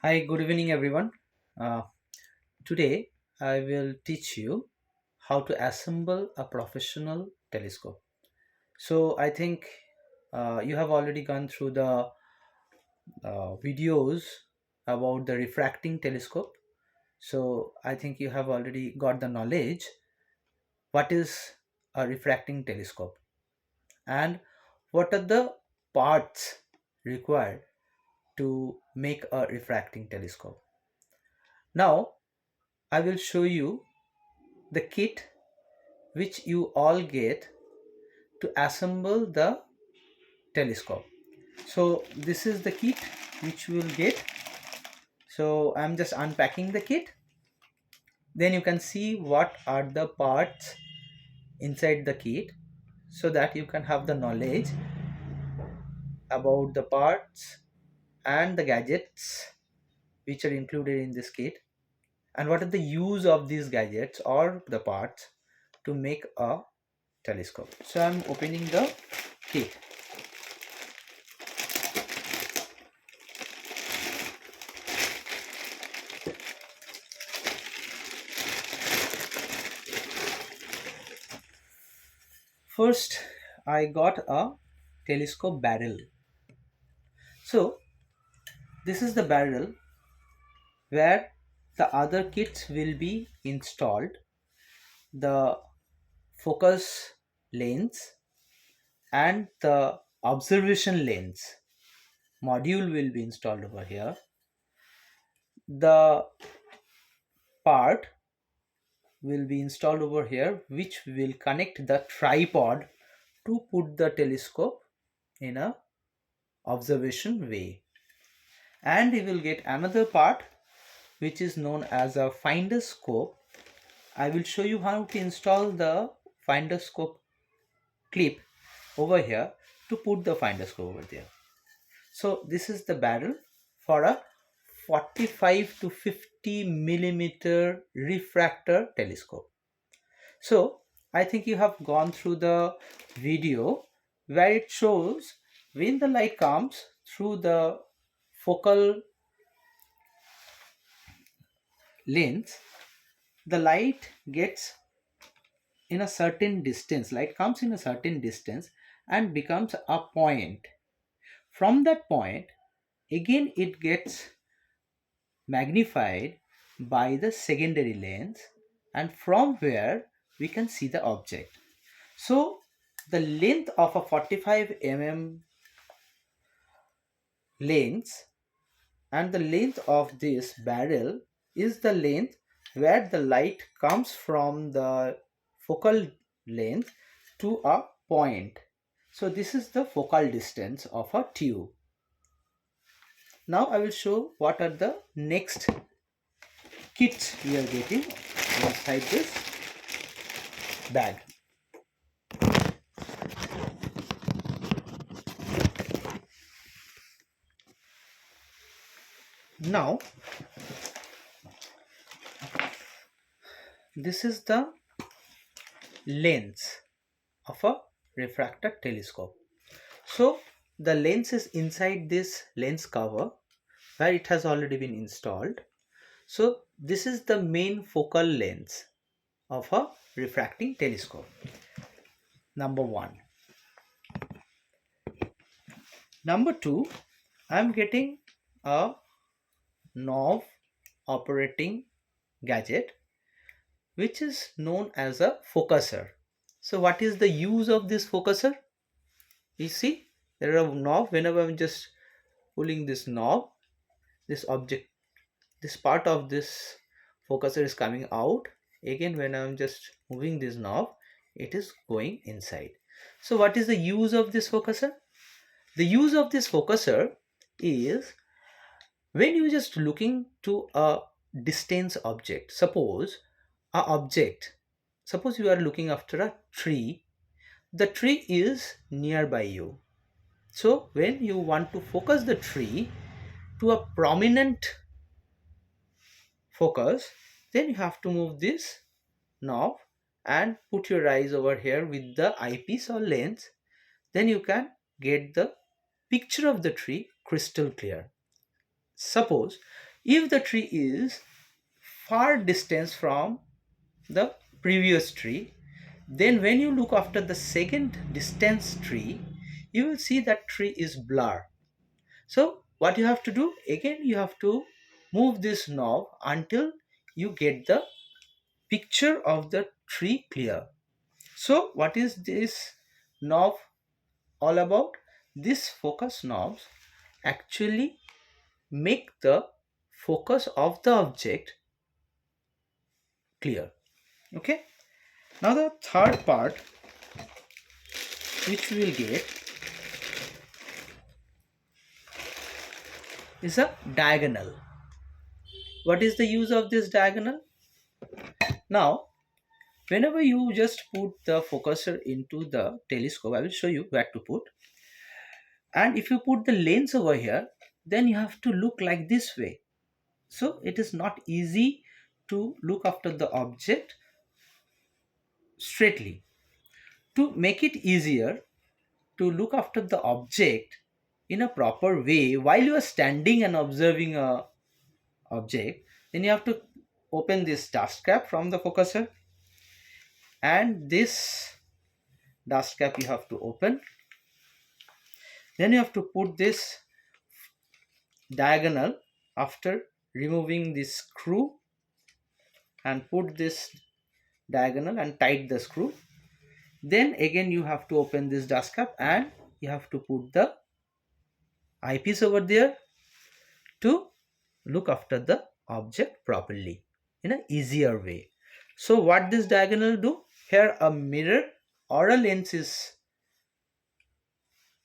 Hi, good evening, everyone. Uh, Today, I will teach you how to assemble a professional telescope. So, I think you have already gone through the videos about the refracting telescope. So, I think you have already got the knowledge what is a refracting telescope and what are the parts required to make a refracting telescope. Now, I will show you the kit which you all get to assemble the telescope. So this is the kit which you will get. So I'm just unpacking the kit. Then you can see what are the parts inside the kit so that you can have the knowledge about the parts and the gadgets which are included in this kit and what are the use of these gadgets or the parts to make a telescope. So I'm opening the kit. First, I got a telescope barrel. So, this is the barrel where the other kits will be installed. The focus lens and the observation lens module will be installed over here. The part will be installed over here, which will connect the tripod to put the telescope in a observation way. And we will get another part which is known as a finder scope. I will show you how to install the finder scope clip over here to put the finder scope over there. So this is the barrel for a 45 to 50 millimeter refractor telescope. So I think you have gone through the video where it shows when the light comes through the focal lens, the light gets in a certain distance, light comes in a certain distance and becomes a point. From that point, again it gets magnified by the secondary lens, and from where we can see the object. So the length of a 45 mm lens and the length of this barrel is the length where the light comes from the focal length to a point. So this is the focal distance of a tube. Now I will show what are the next kits we are getting inside this bag. Now this is the lens of a refractor telescope. So the lens is inside this lens cover where it has already been installed. So this is the main focal lens of a refracting telescope. Number one. Number two, I am getting a knob operating gadget which is known as a focuser. So what is the use of this focuser? You see there are a knob. Whenever I'm just pulling this knob, this object, this part of this focuser is coming out. Again, when I'm just moving this knob, it is going inside. So what is the use of this focuser? The use of this focuser is when you're just looking to a distance object. Suppose you are looking after a tree. The tree is nearby you. So when you want to focus the tree to a prominent focus, then you have to move this knob and put your eyes over here with the eyepiece or lens. Then you can get the picture of the tree crystal clear. Suppose If the tree is far distance from the previous tree, then when you look after the second distance tree, you will see that tree is blur. So what you have to do, again you have to move this knob until you get the picture of the tree clear. So what is this knob all about? This focus knobs actually make the focus of the object clear. Okay, now the third part which we will get is a diagonal. What is the use of this diagonal? Now whenever you just put the focuser into the telescope, I will show you where to put. And if you put the lens over here, then you have to look like this way. So it is not easy to look after the object straightly. To make it easier to look after the object in a proper way while you are standing and observing a object, then you have to open this dust cap from the focuser, and this dust cap you have to open. Then you have to put this diagonal after removing this screw, and put this diagonal and tight the screw. Then again you have to open this dust cap and you have to put the eyepiece over there to look after the object properly in an easier way. So what this diagonal do? Here a mirror or a lens is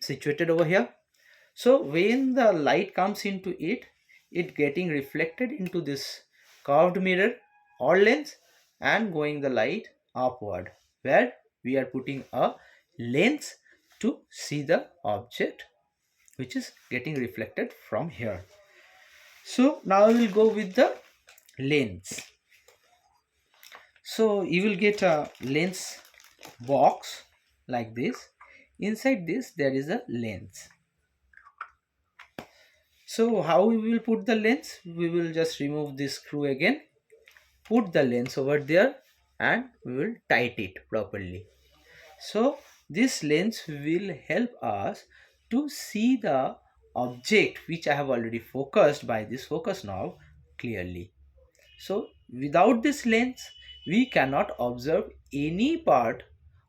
situated over here. So when the light comes into it, it getting reflected into this curved mirror or lens and going the light upward, where we are putting a lens to see the object which is getting reflected from here. So now we will go with the lens. So you will get a lens box like this. Inside this there is a lens. So how we will put the lens? We will just remove this screw again, put the lens over there, and we will tight it properly. So this lens will help us to see the object which I have already focused by this focus knob clearly. So without this lens, we cannot observe any part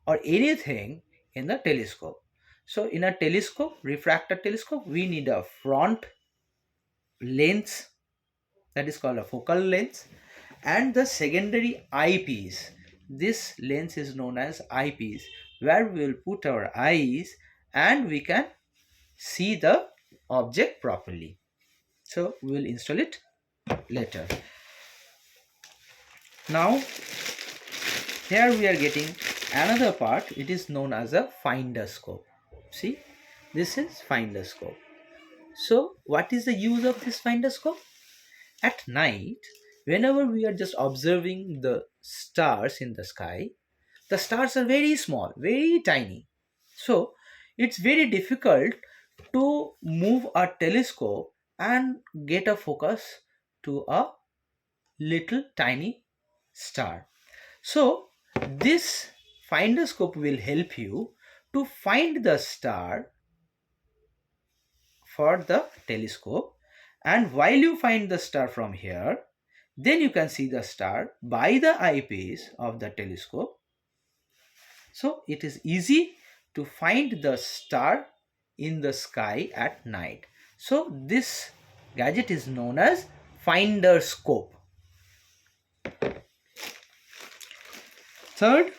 or anything in the telescope. So in a telescope, refractor telescope, we need a front lens, that is called a focal lens, and the secondary eyepiece. This lens is known as eyepiece, where we will put our eyes and we can see the object properly. So we will install it later. Now here we are getting another part. It is known as a finder scope. See, this is finder scope. So what is the use of this finder scope? At night, whenever we are just observing the stars in the sky, the stars are very small, very tiny. So it's very difficult to move a telescope and get a focus to a little tiny star. So this finder scope will help you to find the star for the telescope, and while you find the star from here, then you can see the star by the eyepiece of the telescope. So it is easy to find the star in the sky at night. So this gadget is known as finder scope. Third,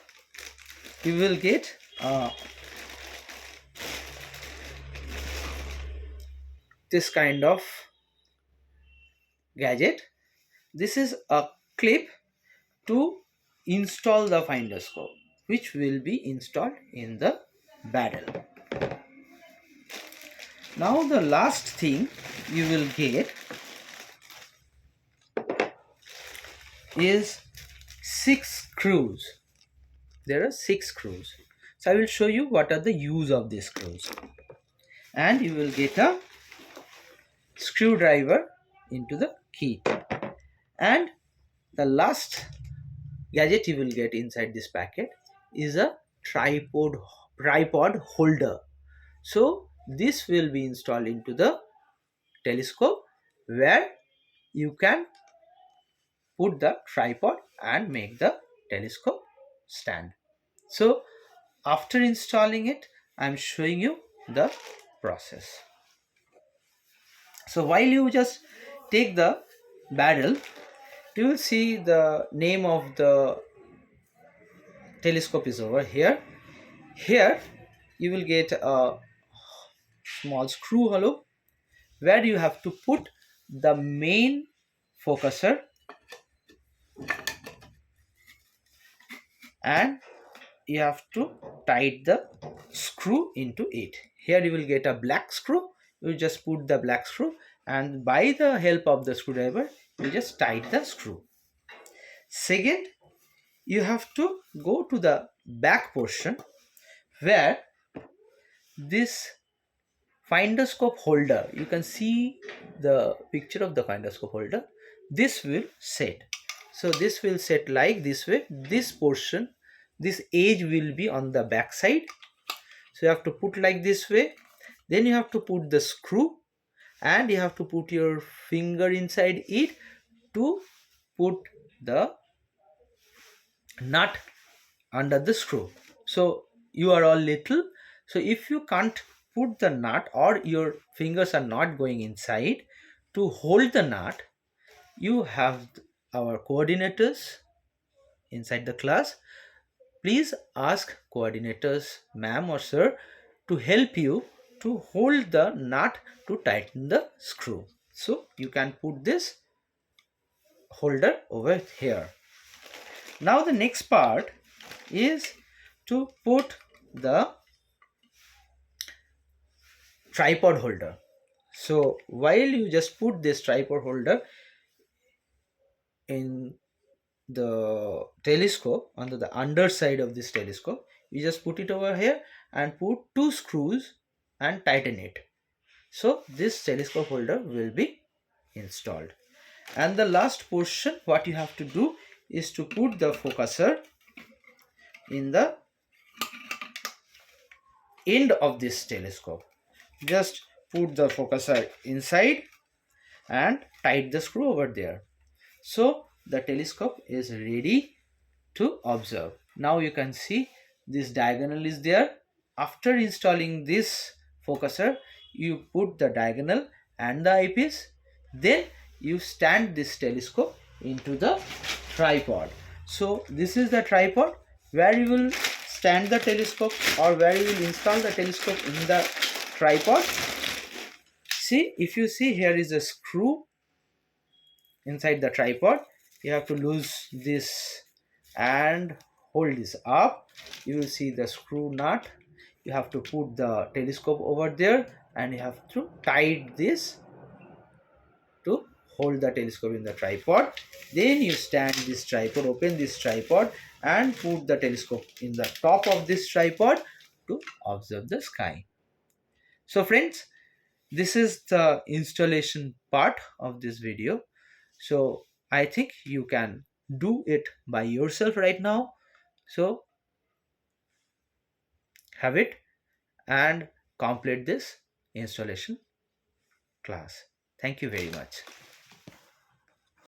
you will get this kind of gadget. This is a clip to install the finder scope, which will be installed in the barrel. Now the last thing you will get is 6 screws. There are 6 screws. So I will show you what are the use of these screws. And you will get a screwdriver into the kit. And the last gadget you will get inside this packet is a tripod holder. So this will be installed into the telescope, where you can put the tripod and make the telescope stand. So after installing it, I'm showing you the process. So while you just take the barrel, you will see the name of the telescope is over here. Here you will get a small screw hollow where you have to put the main focuser, and you have to tight the screw into it. Here you will get a black screw. You just put the black screw, and by the help of the screwdriver you just tight the screw. Second, you have to go to the back portion where this findoscope holder, you can see the picture of the findoscope holder, this will set. So this will set like this way. This portion, this edge will be on the back side, so you have to put like this way. Then you have to put the screw, and you have to put your finger inside it to put the nut under the screw. So you are all little, so if you can't put the nut or your fingers are not going inside to hold the nut, you have our coordinators inside the class. Please ask coordinators, ma'am or sir, to help you to hold the nut to tighten the screw. So you can put this holder over here. Now the next part is to put the tripod holder. So while you just put this tripod holder in the telescope, under the underside of this telescope, you just put it over here and put two screws and tighten it. So this telescope holder will be installed. And the last portion, what you have to do is to put the focuser in the end of this telescope. Just put the focuser inside and tight the screw over there. So the telescope is ready to observe. Now you can see this diagonal is there. After installing this focuser, you put the diagonal and the eyepiece. Then you stand this telescope into the tripod. So this is the tripod where you will stand the telescope, or where you will install the telescope in the tripod. See, if you see, here is a screw inside the tripod. You have to lose this and hold this up. You will see the screw nut. You have to put the telescope over there, and you have to tight this to hold the telescope in the tripod. Then you stand this tripod, open this tripod, and put the telescope in the top of this tripod to observe the sky. So friends, this is the installation part of this video. So I think you can do it by yourself right now. So have it and complete this installation class. Thank you very much.